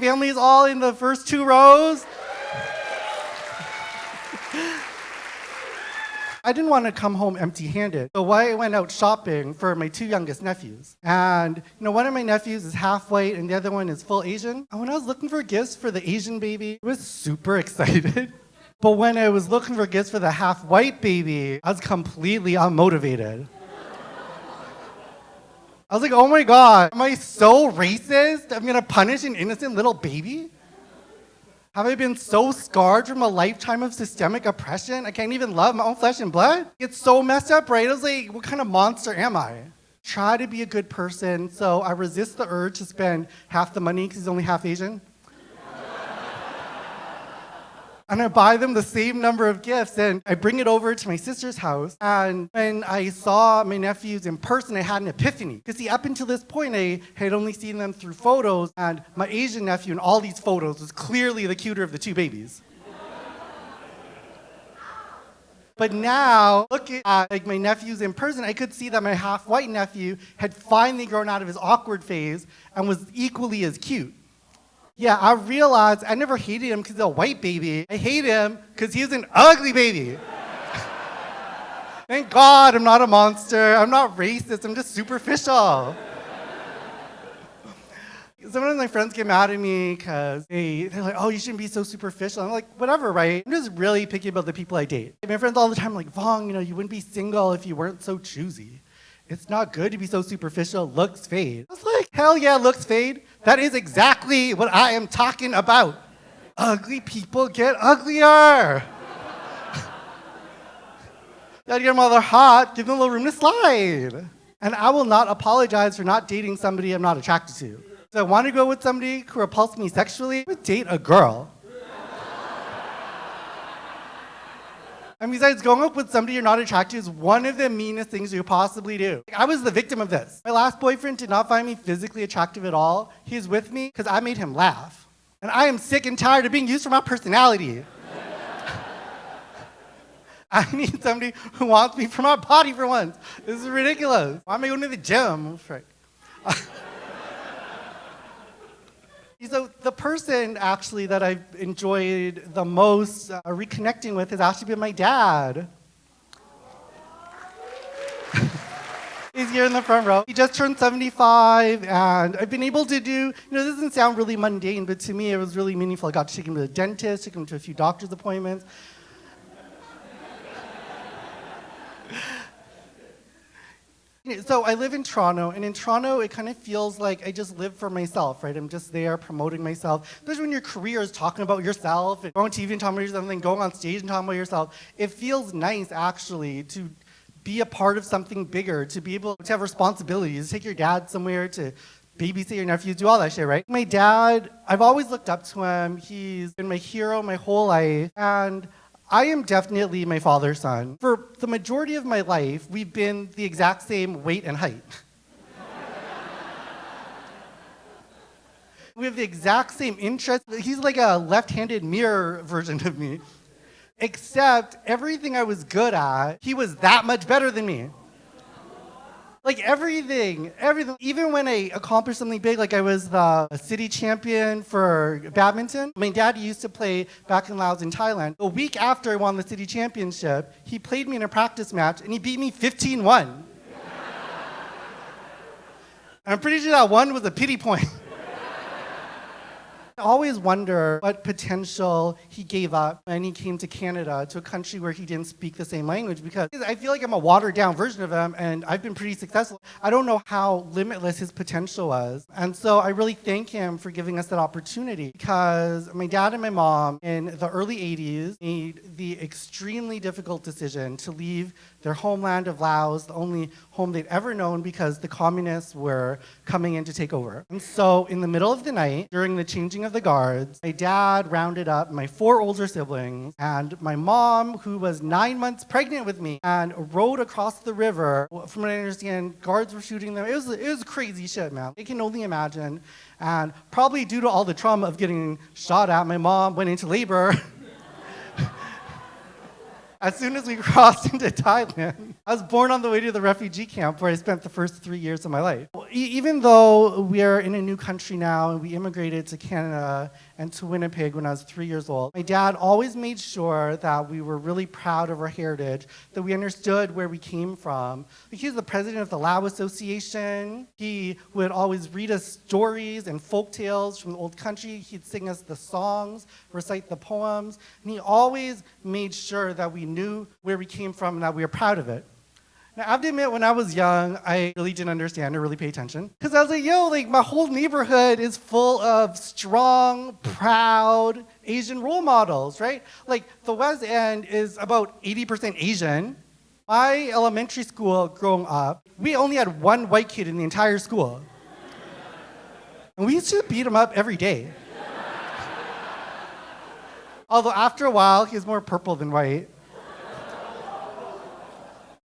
families all in the first 2 rows. I didn't want to come home empty-handed, so I went out shopping for my 2 youngest nephews. And one of my nephews is half white and the other one is full Asian. And when I was looking for gifts for the Asian baby, I was super excited. But when I was looking for gifts for the half white baby, I was completely unmotivated. I was like, oh my God, am I so racist? I'm gonna punish an innocent little baby? Have I been so scarred from a lifetime of systemic oppression? I can't even love my own flesh and blood? It's so messed up, right? I was like, what kind of monster am I? Try to be a good person, so I resist the urge to spend half the money because he's only half Asian. And I buy them the same number of gifts, and I bring it over to my sister's house. And when I saw my nephews in person, I had an epiphany. Because see, up until this point, I had only seen them through photos, and my Asian nephew in all these photos was clearly the cuter of the 2 babies. But now, looking at my nephews in person, I could see that my half-white nephew had finally grown out of his awkward phase and was equally as cute. Yeah, I realized I never hated him because he's a white baby. I hate him because he's an ugly baby. Thank God I'm not a monster. I'm not racist. I'm just superficial. Some of my friends get mad at me because they're like, oh, you shouldn't be so superficial. I'm like, whatever, right? I'm just really picky about the people I date. My friends all the time are like, Vong, you wouldn't be single if you weren't so choosy. It's not good to be so superficial. Looks fade. I was like, hell yeah, looks fade. That is exactly what I am talking about. Ugly people get uglier. Gotta get them while they're hot, give them a little room to slide. And I will not apologize for not dating somebody I'm not attracted to. So I want to go with somebody who repulsed me sexually, I would date a girl. And besides, going up with somebody you're not attracted to is one of the meanest things you could possibly do. I was the victim of this. My last boyfriend did not find me physically attractive at all. He's with me because I made him laugh. And I am sick and tired of being used for my personality. I need somebody who wants me for my body for once. This is ridiculous. Why am I going to the gym? So the person actually that I've enjoyed the most reconnecting with has actually been my dad. He's here in the front row. He just turned 75, and I've been able to do, this doesn't sound really mundane, but to me it was really meaningful. I got to take him to the dentist, take him to a few doctor's appointments. So I live in Toronto, and in Toronto, it kind of feels like I just live for myself, right? I'm just there promoting myself. Especially when your career is talking about yourself, and going on TV and talking about yourself, and then going on stage and talking about yourself. It feels nice, actually, to be a part of something bigger, to be able to have responsibilities, take your dad somewhere, to babysit your nephews, do all that shit, right? My dad, I've always looked up to him. He's been my hero my whole life, and I am definitely my father's son. For the majority of my life, we've been the exact same weight and height. We have the exact same interests. He's like a left-handed mirror version of me. Except everything I was good at, he was that much better than me. Like everything. Even when I accomplished something big, like I was the city champion for badminton. My dad used to play back in Laos and Thailand. A week after I won the city championship, he played me in a practice match and he beat me 15-1. I'm pretty sure that one was a pity point. I always wonder what potential he gave up when he came to Canada, to a country where he didn't speak the same language, because I feel like I'm a watered down version of him and I've been pretty successful. I don't know how limitless his potential was. And so I really thank him for giving us that opportunity, because my dad and my mom in the early 80s made the extremely difficult decision to leave their homeland of Laos, the only home they'd ever known, because the communists were coming in to take over. And so in the middle of the night, during the changing of the guards, my dad rounded up my 4 older siblings and my mom, who was 9 months pregnant with me, and rowed across the river. From what I understand, guards were shooting them. It was crazy shit, man. I can only imagine. And probably due to all the trauma of getting shot at, my mom went into labor. As soon as we crossed into Thailand, I was born on the way to the refugee camp where I spent the first 3 years of my life. Even though we are in a new country now and we immigrated to Canada and to Winnipeg when I was 3 years old, my dad always made sure that we were really proud of our heritage, that we understood where we came from. He was the president of the Laos Association. He would always read us stories and folk tales from the old country. He'd sing us the songs, recite the poems, and he always made sure that we knew where we came from and that we were proud of it. Now, I have to admit, when I was young, I really didn't understand or really pay attention. Because I was like, my whole neighborhood is full of strong, proud Asian role models, right? Like, the West End is about 80% Asian. My elementary school growing up, we only had one white kid in the entire school. And we used to beat him up every day. Although after a while, he was more purple than white.